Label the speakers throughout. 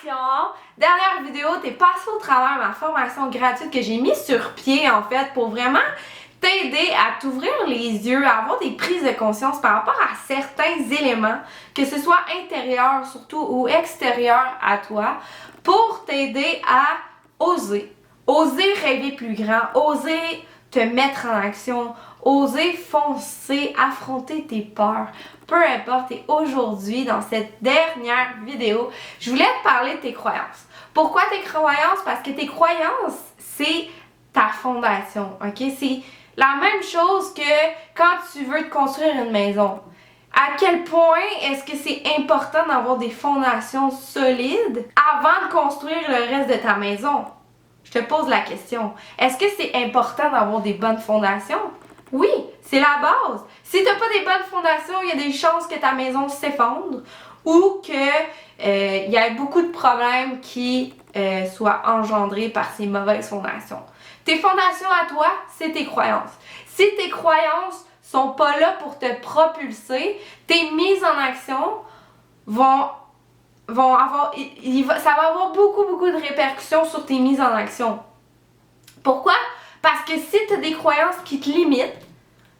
Speaker 1: Dernière vidéo, t'es passé au travers de ma formation gratuite que j'ai mis sur pied en fait pour vraiment t'aider à t'ouvrir les yeux, à avoir des prises de conscience par rapport à certains éléments, que ce soit intérieur surtout ou extérieur à toi, pour t'aider à oser. Oser rêver plus grand, oser te mettre en action, oser foncer, affronter tes peurs. Peu importe, et aujourd'hui, dans cette dernière vidéo, je voulais te parler de tes croyances. Pourquoi tes croyances? Parce que tes croyances, c'est ta fondation, ok? C'est la même chose que quand tu veux te construire une maison. À quel point est-ce que c'est important d'avoir des fondations solides avant de construire le reste de ta maison? Je te pose la question. Est-ce que c'est important d'avoir des bonnes fondations? Oui, c'est la base. Si tu n'as pas des bonnes fondations, il y a des chances que ta maison s'effondre ou qu'il y ait beaucoup de problèmes qui soient engendrés par ces mauvaises fondations. Tes fondations à toi, c'est tes croyances. Si tes croyances sont pas là pour te propulser, tes mises en action ça va avoir beaucoup de répercussions sur tes mises en action. Pourquoi? Parce que si tu as des croyances qui te limitent,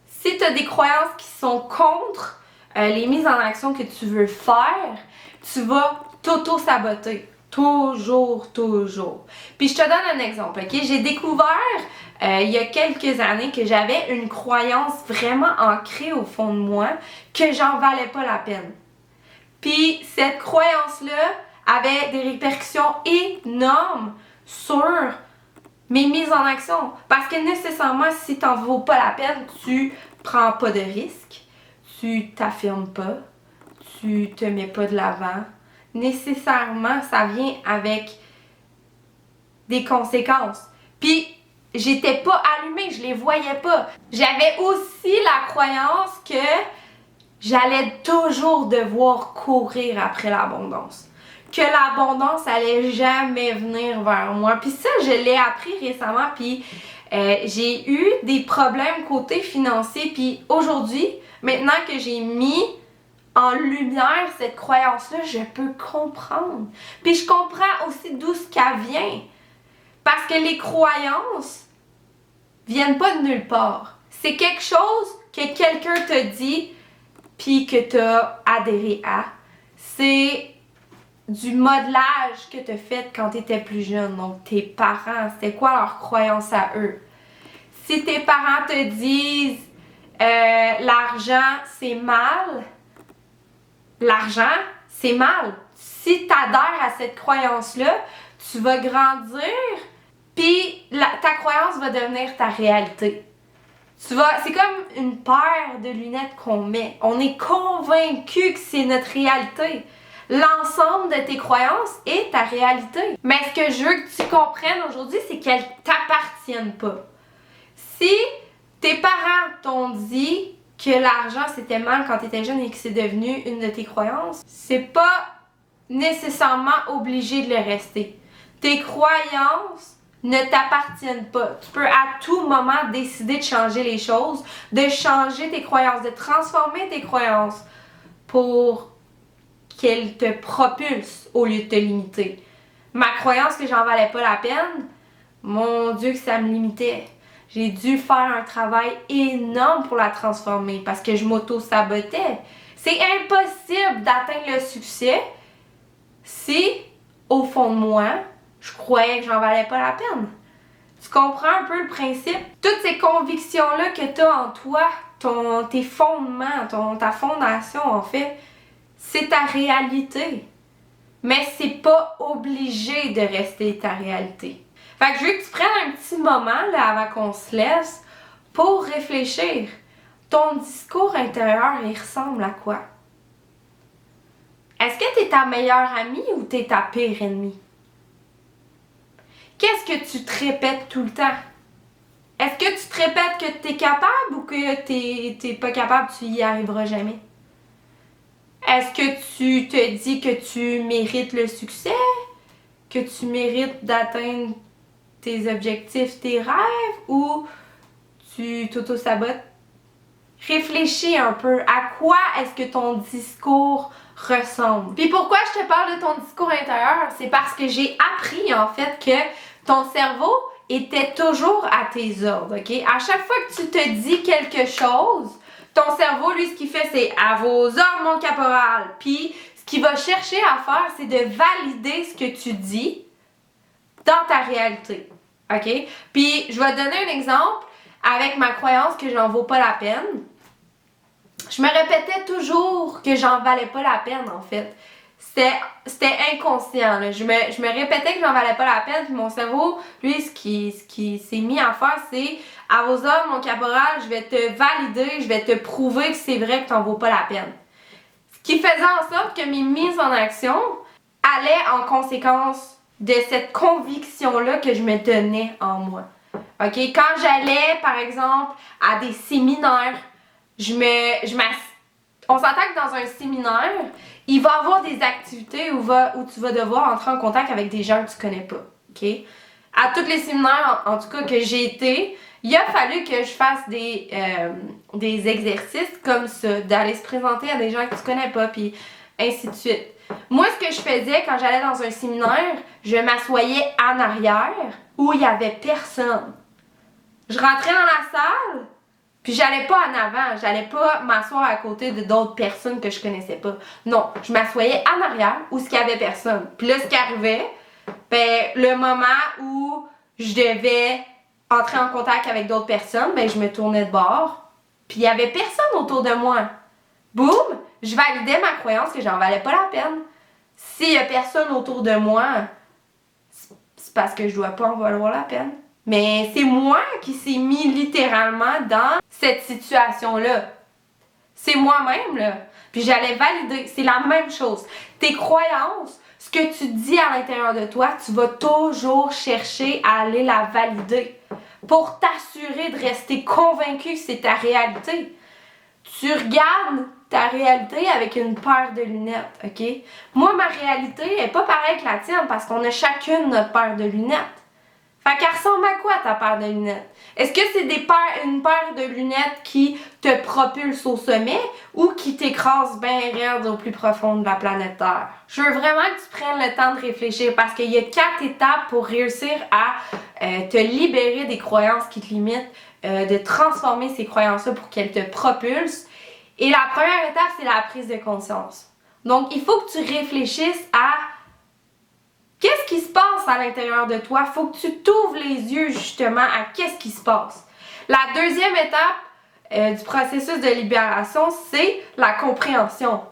Speaker 1: si tu as des croyances qui sont contre les mises en action que tu veux faire, tu vas t'auto-saboter. Toujours. Puis je te donne un exemple, ok? J'ai découvert il y a quelques années que j'avais une croyance vraiment ancrée au fond de moi que j'en valais pas la peine. Puis cette croyance-là avait des répercussions énormes sur mes mises en action. Parce que nécessairement, si t'en vaut pas la peine, tu prends pas de risques, tu t'affirmes pas, tu te mets pas de l'avant. Nécessairement, ça vient avec des conséquences. Puis, j'étais pas allumée, je les voyais pas. J'avais aussi la croyance que j'allais toujours devoir courir après l'abondance. Que l'abondance allait jamais venir vers moi. Puis ça, je l'ai appris récemment. Puis j'ai eu des problèmes côté financier. Puis aujourd'hui, maintenant que j'ai mis en lumière cette croyance-là, je peux comprendre. Puis je comprends aussi d'où ce qu'elle vient. Parce que les croyances viennent pas de nulle part. C'est quelque chose que quelqu'un te dit puis que tu as adhéré à. C'est du modelage que tu as fait quand tu étais plus jeune. Donc, tes parents, c'était quoi leur croyance à eux? Si tes parents te disent l'argent, c'est mal, l'argent, c'est mal. Si tu adhères à cette croyance-là, tu vas grandir, puis ta croyance va devenir ta réalité. C'est comme une paire de lunettes qu'on met. On est convaincu que c'est notre réalité. L'ensemble de tes croyances est ta réalité. Mais ce que je veux que tu comprennes aujourd'hui, c'est qu'elles t'appartiennent pas. Si tes parents t'ont dit que l'argent c'était mal quand tu étais jeune et que c'est devenu une de tes croyances, c'est pas nécessairement obligé de le rester. Tes croyances ne t'appartiennent pas. Tu peux à tout moment décider de changer les choses, de changer tes croyances, de transformer tes croyances pour qu'elles te propulsent au lieu de te limiter. Ma croyance que j'en valais pas la peine, mon Dieu que ça me limitait. J'ai dû faire un travail énorme pour la transformer parce que je m'auto-sabotais. C'est impossible d'atteindre le succès si, au fond de moi, je croyais que j'en valais pas la peine. Tu comprends un peu le principe? Toutes ces convictions-là que tu as en toi, tes fondements, ta fondation en fait, c'est ta réalité. Mais c'est pas obligé de rester ta réalité. Fait que je veux que tu prennes un petit moment là, avant qu'on se laisse pour réfléchir. Ton discours intérieur, il ressemble à quoi? Est-ce que t'es ta meilleure amie ou t'es ta pire ennemie? Qu'est-ce que tu te répètes tout le temps? Est-ce que tu te répètes que tu es capable ou que t'es pas capable, tu y arriveras jamais? Est-ce que tu te dis que tu mérites le succès? Que tu mérites d'atteindre tes objectifs, tes rêves? Ou tu t'auto-sabotes? Réfléchis un peu. À quoi est-ce que ton discours ressemble. Puis pourquoi je te parle de ton discours intérieur? C'est parce que j'ai appris en fait que ton cerveau était toujours à tes ordres, ok? À chaque fois que tu te dis quelque chose, ton cerveau, lui, ce qu'il fait, c'est à vos ordres, mon caporal. Puis ce qu'il va chercher à faire, c'est de valider ce que tu dis dans ta réalité, ok? Puis je vais te donner un exemple avec ma croyance que j'en vaux pas la peine. Je me répétais toujours que j'en valais pas la peine, en fait. C'était inconscient, là. Je me répétais que j'en valais pas la peine, puis mon cerveau, lui, ce qui s'est mis à faire, c'est à vos ordres, mon caporal, je vais te valider, je vais te prouver que c'est vrai que t'en vaux pas la peine. Ce qui faisait en sorte que mes mises en action allaient en conséquence de cette conviction-là que je me donnais en moi. OK? Quand j'allais, par exemple, à des séminaires, on s'entend que dans un séminaire, il va y avoir des activités où tu vas devoir entrer en contact avec des gens que tu connais pas. OK? À tous les séminaires, en tout cas, que j'ai été, il a fallu que je fasse des exercices comme ça, d'aller se présenter à des gens que tu connais pas, puis ainsi de suite. Moi, ce que je faisais quand j'allais dans un séminaire, je m'assoyais en arrière où il y avait personne. Je rentrais dans la salle, puis j'allais pas en avant, j'allais pas m'asseoir à côté de d'autres personnes que je connaissais pas. Non, je m'assoyais en arrière où il y avait personne. Puis là, ce qui arrivait, ben, le moment où je devais entrer en contact avec d'autres personnes, ben, je me tournais de bord, puis il y avait personne autour de moi. Boum! Je validais ma croyance que j'en valais pas la peine. S'il y a personne autour de moi, c'est parce que je dois pas en valoir la peine. Mais c'est moi qui s'est mis littéralement dans cette situation-là. C'est moi-même, là. Puis j'allais valider. C'est la même chose. Tes croyances, ce que tu dis à l'intérieur de toi, tu vas toujours chercher à aller la valider pour t'assurer de rester convaincu que c'est ta réalité. Tu regardes ta réalité avec une paire de lunettes, OK? Moi, ma réalité est pas pareille que la tienne parce qu'on a chacune notre paire de lunettes. Fait qu'elle ressemble à quoi ta paire de lunettes? Est-ce que c'est une paire de lunettes qui te propulse au sommet ou qui t'écrase bien raide au plus profond de la planète Terre? Je veux vraiment que tu prennes le temps de réfléchir parce qu'il y a 4 étapes pour réussir à te libérer des croyances qui te limitent, de transformer ces croyances-là pour qu'elles te propulsent. Et la première étape, c'est la prise de conscience. Donc, il faut que tu réfléchisses à qu'est-ce qui se passe à l'intérieur de toi. Il faut que tu t'ouvres les yeux justement à qu'est-ce qui se passe. La deuxième étape du processus de libération, c'est la compréhension.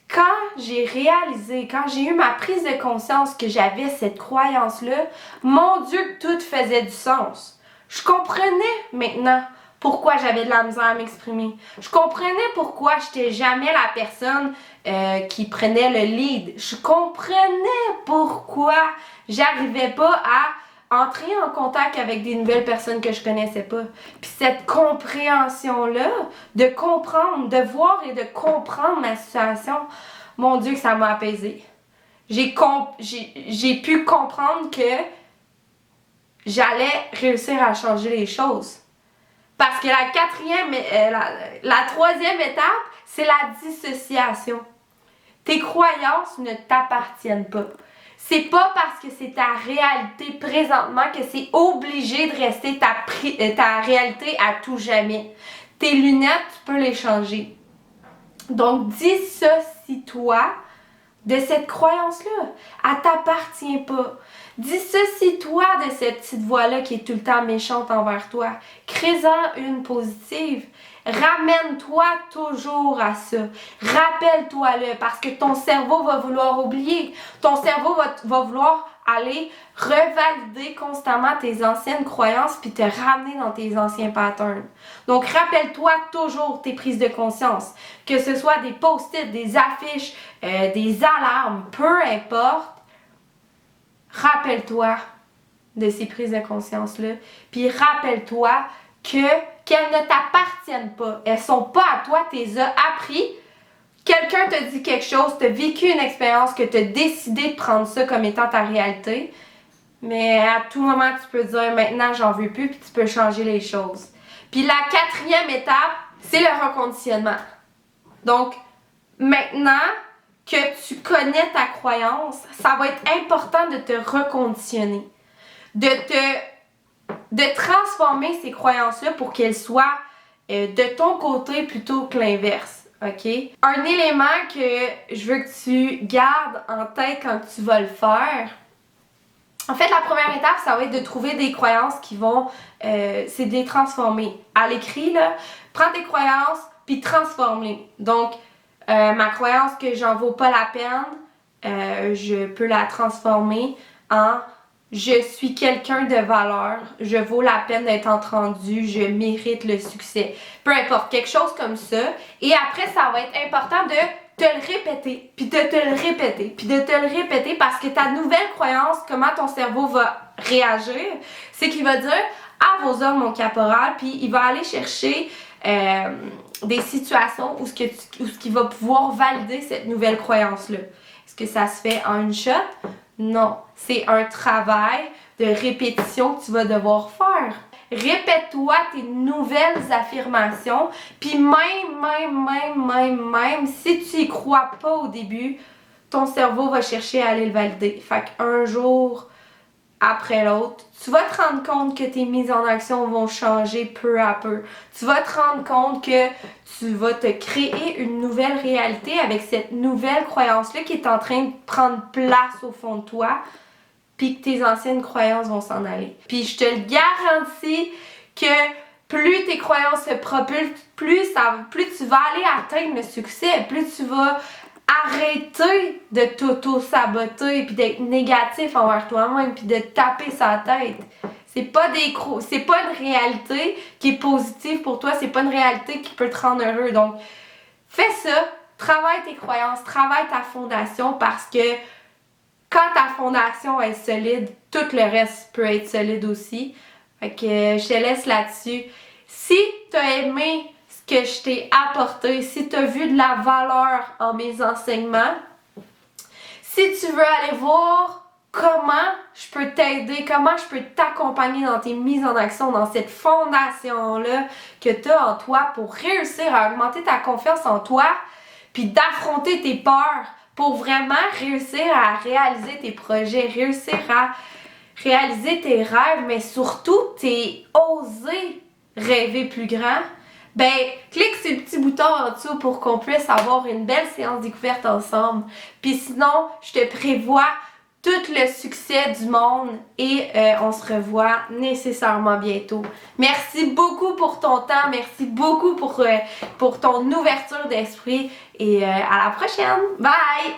Speaker 1: Quand j'ai réalisé, quand j'ai eu ma prise de conscience que j'avais cette croyance-là, mon Dieu, que tout faisait du sens. Je comprenais maintenant pourquoi j'avais de la misère à m'exprimer. Je comprenais pourquoi j'étais jamais la personne qui prenait le lead. Je comprenais pourquoi j'arrivais pas à entrer en contact avec des nouvelles personnes que je connaissais pas. Puis cette compréhension-là, de comprendre, de voir et de comprendre ma situation, mon Dieu que ça m'a apaisée. J'ai pu comprendre que j'allais réussir à changer les choses. Parce que la troisième étape, c'est la dissociation. Tes croyances ne t'appartiennent pas. C'est pas parce que c'est ta réalité présentement que c'est obligé de rester ta réalité à tout jamais. Tes lunettes, tu peux les changer. Donc, dissocie-toi de cette croyance-là. Elle t'appartient pas. Dissocie-toi de cette petite voix-là qui est tout le temps méchante envers toi. Crée-en une positive. Ramène-toi toujours à ça. Rappelle-toi-le parce que ton cerveau va vouloir oublier. Ton cerveau va vouloir aller revalider constamment tes anciennes croyances puis te ramener dans tes anciens patterns. Donc, rappelle-toi toujours tes prises de conscience. Que ce soit des post-it, des affiches, des alarmes, peu importe. Rappelle-toi de ces prises de conscience-là. Puis rappelle-toi qu'elles ne t'appartiennent pas. Elles sont pas à toi, tu les as appris. Quelqu'un te dit quelque chose, tu as vécu une expérience, que tu as décidé de prendre ça comme étant ta réalité. Mais à tout moment, tu peux dire maintenant, j'en veux plus, puis tu peux changer les choses. Puis la quatrième étape, c'est le reconditionnement. Donc, maintenant que tu connais ta croyance, ça va être important de te reconditionner, de transformer ces croyances-là pour qu'elles soient de ton côté plutôt que l'inverse. OK? Un élément que je veux que tu gardes en tête quand tu vas le faire, en fait, la première étape, ça va être de trouver des croyances qui vont, c'est de les transformer. À l'écrit, là, prends tes croyances puis transforme-les. Donc, ma croyance que j'en vaux pas la peine, je peux la transformer en je suis quelqu'un de valeur, je vaux la peine d'être entendu, je mérite le succès. Peu importe, quelque chose comme ça. Et après, ça va être important de te le répéter, puis de te le répéter, puis de te le répéter parce que ta nouvelle croyance, comment ton cerveau va réagir, c'est qu'il va dire « à vos ordres, mon caporal », puis il va aller chercher des situations où ce qu'il va pouvoir valider cette nouvelle croyance-là. Est-ce que ça se fait en une shot? Non, c'est un travail de répétition que tu vas devoir faire. Répète-toi tes nouvelles affirmations, puis même, si tu y crois pas au début, ton cerveau va chercher à aller le valider. Fait qu'un jour après l'autre, tu vas te rendre compte que tes mises en action vont changer peu à peu. Tu vas te rendre compte que tu vas te créer une nouvelle réalité avec cette nouvelle croyance-là qui est en train de prendre place au fond de toi, puis que tes anciennes croyances vont s'en aller. Puis je te le garantis que plus tes croyances se propulsent, plus tu vas aller atteindre le succès, plus tu vas arrêter de t'auto-saboter puis d'être négatif envers toi-même puis de te taper sa tête. C'est pas une réalité qui est positive pour toi, c'est pas une réalité qui peut te rendre heureux. Donc, fais ça, travaille tes croyances, travaille ta fondation parce que quand ta fondation est solide, tout le reste peut être solide aussi. Fait que je te laisse là-dessus. Si tu as aimé ce que je t'ai apporté, si tu as vu de la valeur en mes enseignements, si tu veux aller voir comment je peux t'aider, comment je peux t'accompagner dans tes mises en action, dans cette fondation-là que tu as en toi pour réussir à augmenter ta confiance en toi, puis d'affronter tes peurs pour vraiment réussir à réaliser tes projets, réussir à réaliser tes rêves, mais surtout oser rêver plus grand, ben clique sur le petit bouton en dessous pour qu'on puisse avoir une belle séance découverte ensemble. Puis sinon, je te prévois tout le succès du monde et on se revoit nécessairement bientôt. Merci beaucoup pour ton temps, merci beaucoup pour ton ouverture d'esprit et à la prochaine. Bye!